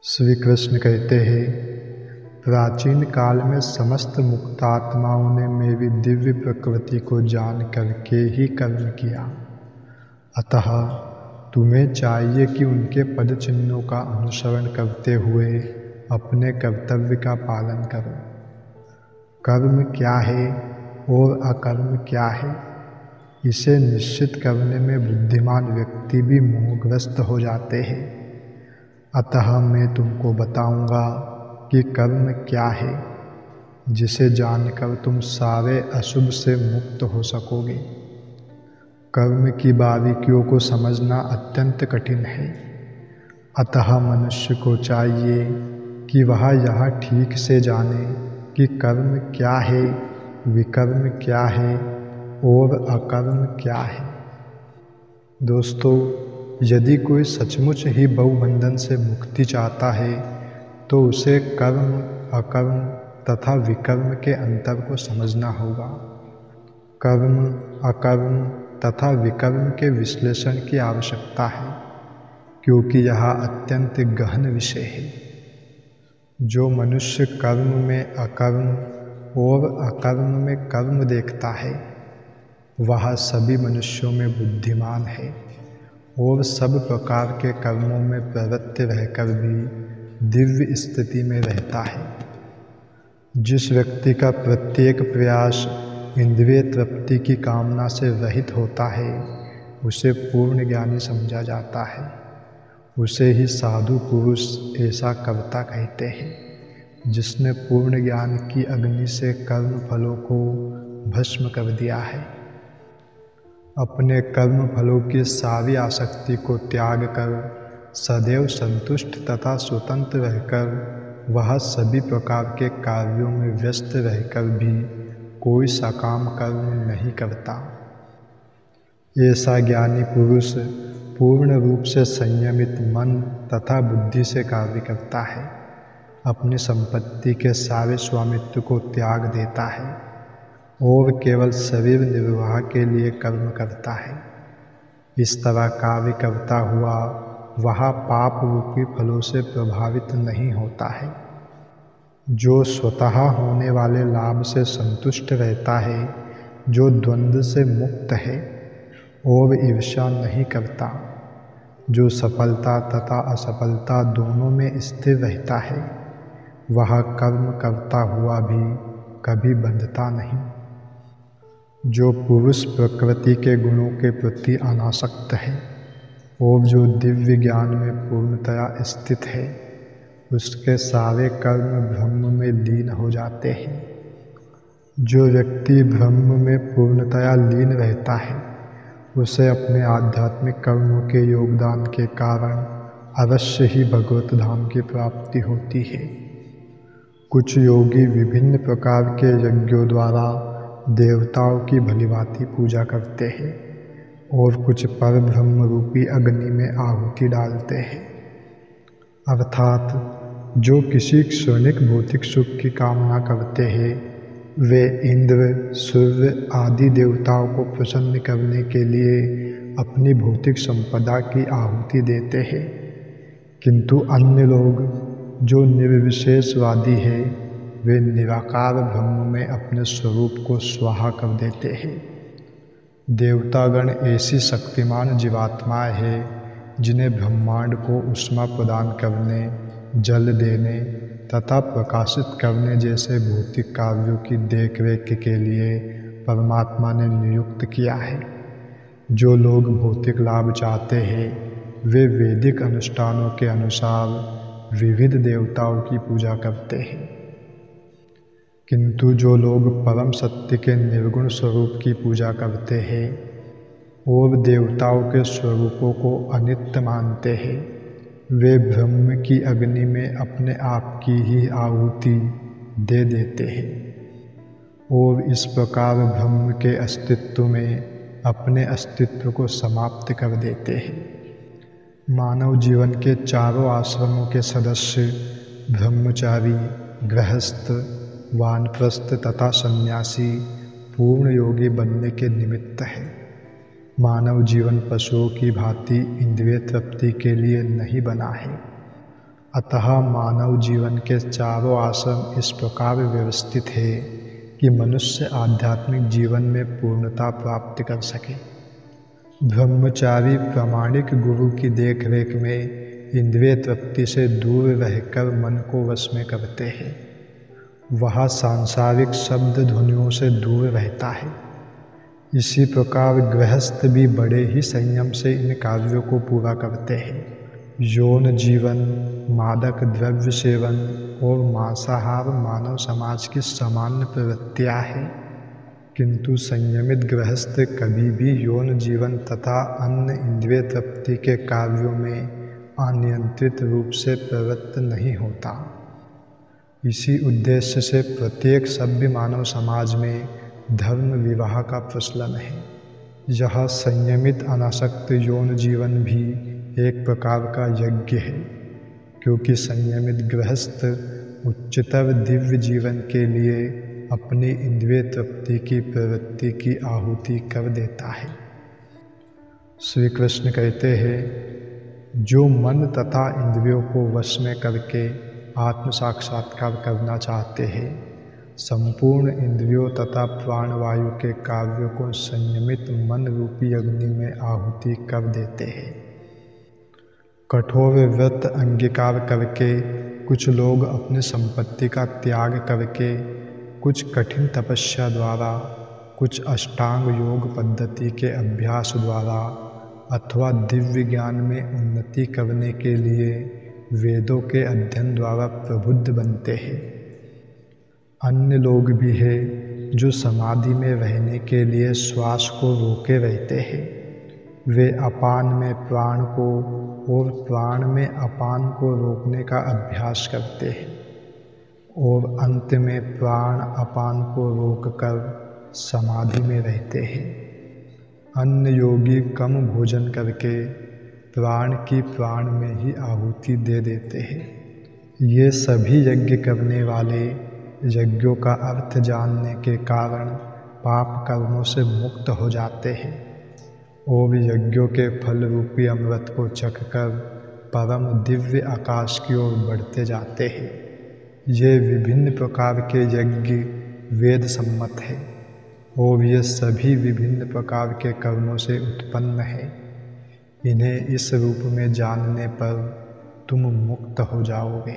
श्री कृष्ण कहते हैं, प्राचीन काल में समस्त मुक्तात्माओं ने मेरी दिव्य प्रकृति को जान करके ही कर्म किया। अतः तुम्हें चाहिए कि उनके पद चिन्हों का अनुसरण करते हुए अपने कर्तव्य का पालन करो। कर्म क्या है और अकर्म क्या है, इसे निश्चित करने में बुद्धिमान व्यक्ति भी मोहग्रस्त हो जाते हैं। अतः मैं तुमको बताऊंगा कि कर्म क्या है, जिसे जानकर तुम सारे अशुभ से मुक्त हो सकोगे। कर्म की बारीकियों को समझना अत्यंत कठिन है। अतः मनुष्य को चाहिए कि वह यह ठीक से जाने कि कर्म क्या है, विकर्म क्या है और अकर्म क्या है। दोस्तों, यदि कोई सचमुच ही बहुबंधन से मुक्ति चाहता है तो उसे कर्म, अकर्म तथा विकर्म के अंतर को समझना होगा। कर्म, अकर्म तथा विकर्म के विश्लेषण की आवश्यकता है, क्योंकि यह अत्यंत गहन विषय है। जो मनुष्य कर्म में अकर्म और अकर्म में कर्म देखता है, वह सभी मनुष्यों में बुद्धिमान है और सब प्रकार के कर्मों में प्रवृत्त रहकर भी दिव्य स्थिति में रहता है। जिस व्यक्ति का प्रत्येक प्रयास इंद्रिय तृप्ति की कामना से रहित होता है, उसे पूर्ण ज्ञानी समझा जाता है। उसे ही साधु पुरुष ऐसा कर्ता कहते हैं, जिसने पूर्ण ज्ञान की अग्नि से कर्म फलों को भस्म कर दिया है। अपने कर्म फलों की सारी आसक्ति को त्याग कर सदैव संतुष्ट तथा स्वतंत्र रहकर वह सभी प्रकार के कार्यों में व्यस्त रहकर भी कोई सकाम कर्म नहीं करता। ऐसा ज्ञानी पुरुष पूर्ण रूप से संयमित मन तथा बुद्धि से कार्य करता है, अपनी संपत्ति के सारे स्वामित्व को त्याग देता है और केवल शरीर निर्वाह के लिए कर्म करता है। इस तरह कार्य करता हुआ वह पाप रूपी फलों से प्रभावित नहीं होता है। जो स्वतः होने वाले लाभ से संतुष्ट रहता है, जो द्वंद्व से मुक्त है और ईर्ष्या नहीं करता, जो सफलता तथा असफलता दोनों में स्थिर रहता है, वह कर्म करता हुआ भी कभी बंधता नहीं। जो पुरुष प्रकृति के गुणों के प्रति अनासक्त है और जो दिव्य ज्ञान में पूर्णतया स्थित है, उसके सारे कर्म ब्रह्म में लीन हो जाते हैं। जो व्यक्ति ब्रह्म में पूर्णतया लीन रहता है, उसे अपने आध्यात्मिक कर्मों के योगदान के कारण अवश्य ही भगवत धाम की प्राप्ति होती है। कुछ योगी विभिन्न प्रकार के यज्ञों द्वारा देवताओं की भलीभांति पूजा करते हैं और कुछ पर ब्रह्म रूपी अग्नि में आहुति डालते हैं। अर्थात जो किसी क्षणिक भौतिक सुख की कामना करते हैं, वे इंद्र, सूर्य आदि देवताओं को प्रसन्न करने के लिए अपनी भौतिक संपदा की आहुति देते हैं। किंतु अन्य लोग जो निर्विशेषवादी हैं, वे निराकार ब्रह्म में अपने स्वरूप को स्वाहा कर देते हैं। देवतागण ऐसी शक्तिमान जीवात्माएं हैं, जिन्हें ब्रह्मांड को ऊष्मा प्रदान करने, जल देने तथा प्रकाशित करने जैसे भौतिक कार्यों की देखरेख के लिए परमात्मा ने नियुक्त किया है। जो लोग भौतिक लाभ चाहते हैं, वे वैदिक अनुष्ठानों के अनुसार विविध देवताओं की पूजा करते हैं। किंतु जो लोग परम सत्य के निर्गुण स्वरूप की पूजा करते हैं और देवताओं के स्वरूपों को अनित्य मानते हैं, वे ब्रह्म की अग्नि में अपने आप की ही आहुति दे देते हैं और इस प्रकार ब्रह्म के अस्तित्व में अपने अस्तित्व को समाप्त कर देते हैं। मानव जीवन के चारों आश्रमों के सदस्य ब्रह्मचारी, गृहस्थ, वानप्रस्थ तथा सन्यासी पूर्ण योगी बनने के निमित्त है। मानव जीवन पशुओं की भांति इंद्रिय तृप्ति के लिए नहीं बना है। अतः मानव जीवन के चारों आश्रम इस प्रकार व्यवस्थित है कि मनुष्य आध्यात्मिक जीवन में पूर्णता प्राप्त कर सके। ब्रह्मचारी प्रामाणिक गुरु की देखरेख में इंद्रिय तृप्ति से दूर रहकर मन को वश में करते हैं। वह सांसारिक शब्द ध्वनियों से दूर रहता है। इसी प्रकार गृहस्थ भी बड़े ही संयम से इन कार्यों को पूरा करते हैं। यौन जीवन, मादक द्रव्य सेवन और मांसाहार मानव समाज की सामान्य प्रवृत्तियाँ हैं, किंतु संयमित गृहस्थ कभी भी यौन जीवन तथा अन्य इंद्रिय तृप्ति के कार्यों में अनियंत्रित रूप से प्रवृत्त नहीं होता। इसी उद्देश्य से प्रत्येक सभ्य मानव समाज में धर्म विवाह का प्रचलन है। यह संयमित अनासक्त यौन जीवन भी एक प्रकार का यज्ञ है, क्योंकि संयमित गृहस्थ उच्चतर दिव्य जीवन के लिए अपनी इंद्रिय तृप्ति की प्रवृत्ति की आहुति कर देता है। श्री कृष्ण कहते हैं, जो मन तथा इंद्रियों को वश में करके आत्म साक्षात्कार करना चाहते हैं, संपूर्ण इंद्रियों तथा प्राणवायु के कार्यों को संयमित मन रूपी अग्नि में आहुति कर देते हैं। कठोर व्रत अंगीकार करके कुछ लोग अपनी संपत्ति का त्याग करके, कुछ कठिन तपस्या द्वारा, कुछ अष्टांग योग पद्धति के अभ्यास द्वारा अथवा दिव्य ज्ञान में उन्नति करने के लिए वेदों के अध्ययन द्वारा प्रबुद्ध बनते हैं। अन्य लोग भी हैं जो समाधि में रहने के लिए श्वास को रोके रहते हैं। वे अपान में प्राण को और प्राण में अपान को रोकने का अभ्यास करते हैं और अंत में प्राण अपान को रोककर समाधि में रहते हैं। अन्य योगी कम भोजन करके प्राण की प्राण में ही आहुति दे देते हैं। ये सभी यज्ञ करने वाले यज्ञों का अर्थ जानने के कारण पाप कर्मों से मुक्त हो जाते हैं और यज्ञों के फल रूपी अमृत को चखकर परम दिव्य आकाश की ओर बढ़ते जाते हैं। ये विभिन्न प्रकार के यज्ञ वेद सम्मत है और ये सभी विभिन्न प्रकार के कर्मों से उत्पन्न है। इन्हें इस रूप में जानने पर तुम मुक्त हो जाओगे।